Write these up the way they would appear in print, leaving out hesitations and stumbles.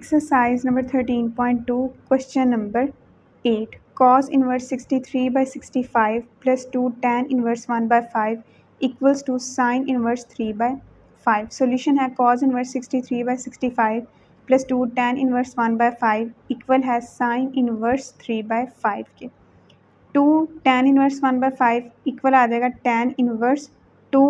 Exercise number 13.2, question number 8. Cos inverse 63 by 65 plus 2 tan inverse 1 by 5 equals to sin inverse 3 by 5. Solution है cos inverse 63 by 65 plus 2 tan inverse 1 by 5 equal है sin inverse 3 by 5 के. 2 tan inverse 1 by 5 equal आ जाएगा tan inverse 2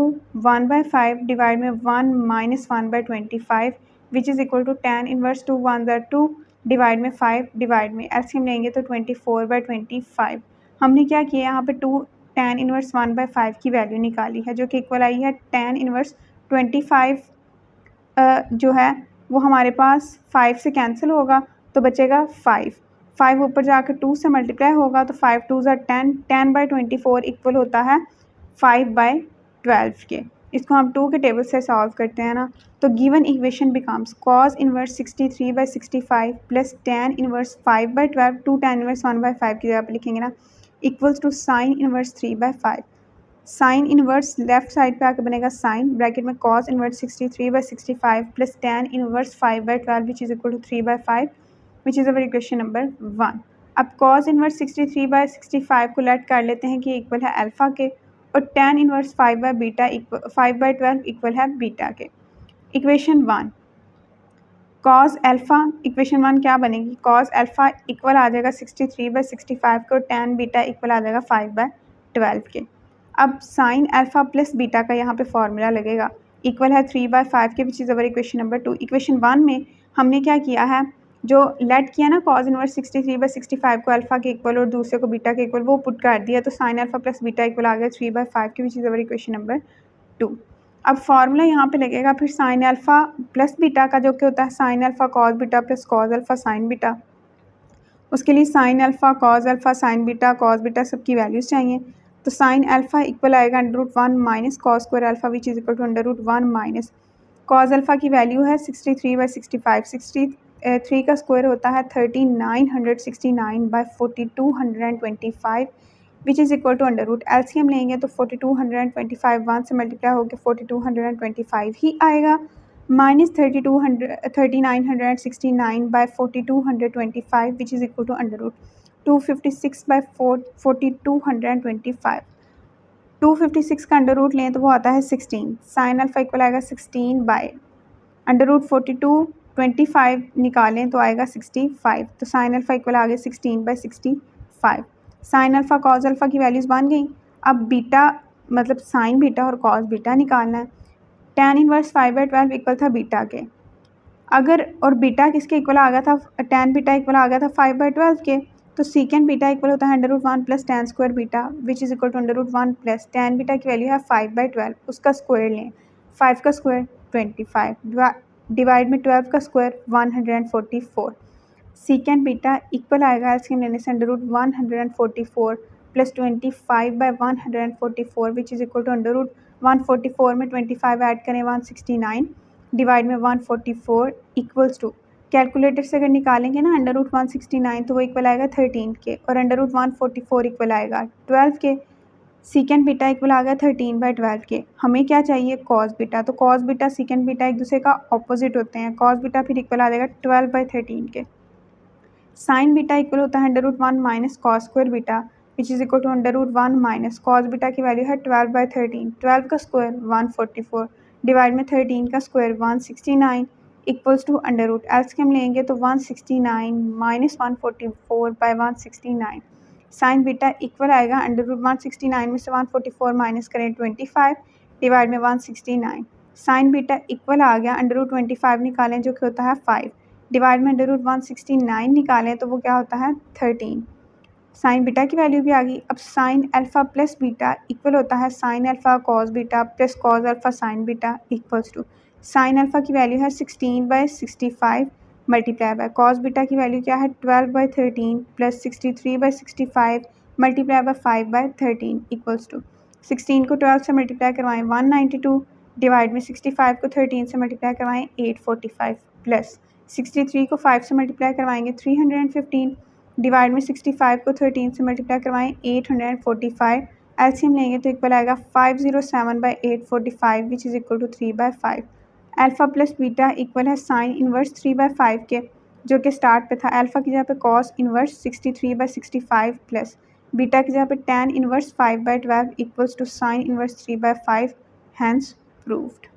1 by 5 divide में 1 minus 1 by 25 which is equal to tan inverse 2 1 ज़ा 2 divide में 5 divide में LCM लेंगे तो 24 by 25. हमने क्या किया यहाँ पे 2 tan inverse 1 by 5 की वैल्यू निकाली है जो कि इक्वल आई है tan inverse 25 जो है वो हमारे पास 5 से कैंसिल होगा तो बचेगा 5 ऊपर जाकर 2 से मल्टीप्लाई होगा तो 5 2 ज़ा 10 10 बाई 24 इक्वल होता है 5 बाई 12 के. इसको हम 2 के टेबल से सॉल्व करते हैं ना तो given equation becomes cos inverse 63 by 65 plus tan inverse 5 by 12 2 tan inverse 1 by 5 की जगह पर लिखेंगे ना equals to sin inverse 3 by 5. Sine inverse left side पे आके बनेगा साइन ब्रैकेट में cos inverse 63 by 65 plus tan inverse 5 by 12 which is equal to 3 by 5 which is our equation number 1. अब cos इनवर्स 63 बाई 65 को late कर लेते हैं कि इक्वल है अल्फ़ा के और tan inverse 5 by beta 5 by 12 equal है बीटा के. इक्वेशन 1 cos अल्फ़ा इक्वेशन 1 क्या बनेगी cos अल्फ़ा इक्वल आ जाएगा 63 बाई 65 को tan बीटा इक्वल आ जाएगा 5 बाई 12 के. अब साइन अल्फ़ा प्लस बीटा का यहाँ पे फॉर्मूला लगेगा इक्वल है 3 बाई 5 के which is our equation number 2. Equation 1 में हमने क्या किया है जो लेट किया ना cos इनवर्स 63 बाई 65 को अल्फ़ा के इक्वल और दूसरे को बीटा के इक्वल वो पुट कर दिया तो sine alpha plus beta equal आ गया 3 बाई 5 के which is our equation number 2. अब फार्मूला यहाँ पे लगेगा फिर साइन अल्फ़ा प्लस बीटा का जो कि होता है sine alpha cos beta plus cos alpha sine beta. उसके लिए sine alpha cos alpha sine beta cos beta सबकी वैल्यूज़ चाहिए तो साइन अल्फ़ा इक्वल आएगा √1 minus cos square alpha which is equal to √1 minus cos alpha की value है 63 by 65 63 का square होता है 3969 by 4225 which is equal to LCM लेंगे तो 4225 1 से मल्टीप्लाई होकर 4225 ही आएगा minus 3969 by 4225 which is equal to √256 by 4225. 256 का अंडर रूट लें तो वो आता है 16. साइन अल्फ़ा इक्वल आएगा 16 बाई √4225 निकालें तो आएगा 65 तो साइन अल्फ़ा इक्वल आ गया 16 by 65. Sign alpha cos alpha की वैल्यूज़ बन गई. अब बीटा मतलब साइन बीटा और कॉस बीटा निकालना है. tan इनवर्स 5 बाई 12 इक्वल था बीटा के अगर और बीटा किसके इक्वल आ गया था tan बीटा इक्वल आ गया था 5 बाई 12 के तो सीकेंड बीटा इक्वल होता है √1 plus tan square beta which is equal to √1 plus tan beta की वैल्यू है 5 बाई 12 उसका स्क्वायर लें 5 का स्क्वायर 25 डिवाइड में 12 का स्क्वायर 144. सीकेंड बीटा इक्वल आएगा एलसीएम लेने से √144 plus 25 by 144 which is equal to √144 में 25 ऐड करें 169 डिवाइड में 144 इक्वल्स टू कैलकुलेटर से अगर निकालेंगे ना √169 तो वो इक्वल आएगा 13 के और √144 इक्वल आएगा 12 के. सीकेंड बीटा इक्वल आ गया 13 बाई 12 के. हमें क्या चाहिए कॉस बीटा तो कॉस बीटा सीकेंड बीटा एक दूसरे का ऑपोजिट होते हैं कॉस बीटा फिर इक्वल आ जाएगा 12 बाई 13 के. साइन बीटा इक्वल होता है √1 minus cos square beta which is equal to √1 minus cos beta की वैल्यू है 12 बाई 13. 12 का स्क्वायर 144 डिवाइड में 13 का स्क्वायर 169 इक्वल्स टू एलसीएम लेंगे तो 169 minus 144 by 169. Sign beta equal आएगा √169 में से 144 माइनस करें 25 डिवाइड में 169. साइन बीटा इक्वल आ गया √25 निकालें जो कि होता है 5 डिवाइड में √169 निकालें तो वो क्या होता है 13. साइन बीटा की वैल्यू भी आ गई. अब sine alpha plus beta equal होता है sine alpha cos beta plus cos alpha sine beta equals to sine alpha की वैल्यू है 16 by 65 multiply by cos beta की वैल्यू क्या है 12 by 13 plus 63 by 65 multiply by 5 by 13 equals to 16 को 12 से multiply करवाएं 192 डिवाइड में 65 को 13 से मल्टीप्लाई करवाएं 845 प्लस 63 को 5 से मल्टीप्लाई करवाएंगे 315 डिवाइड में 65 को 13 से मल्टीप्लाई करवाएं 845 एलसीएम लेंगे तो इक्वल आएगा 507 by 845 which is equal to 3 by 5. Alpha plus beta equal है साइन इनवर्स 3 बाई 5 के जो कि स्टार्ट पे था। अल्फ़ा की जगह पे कॉस इन्वर्स 63/65 प्लस बीटा की जगह पे tan inverse 5/12 equals to sine inverse 3/5 hence proved.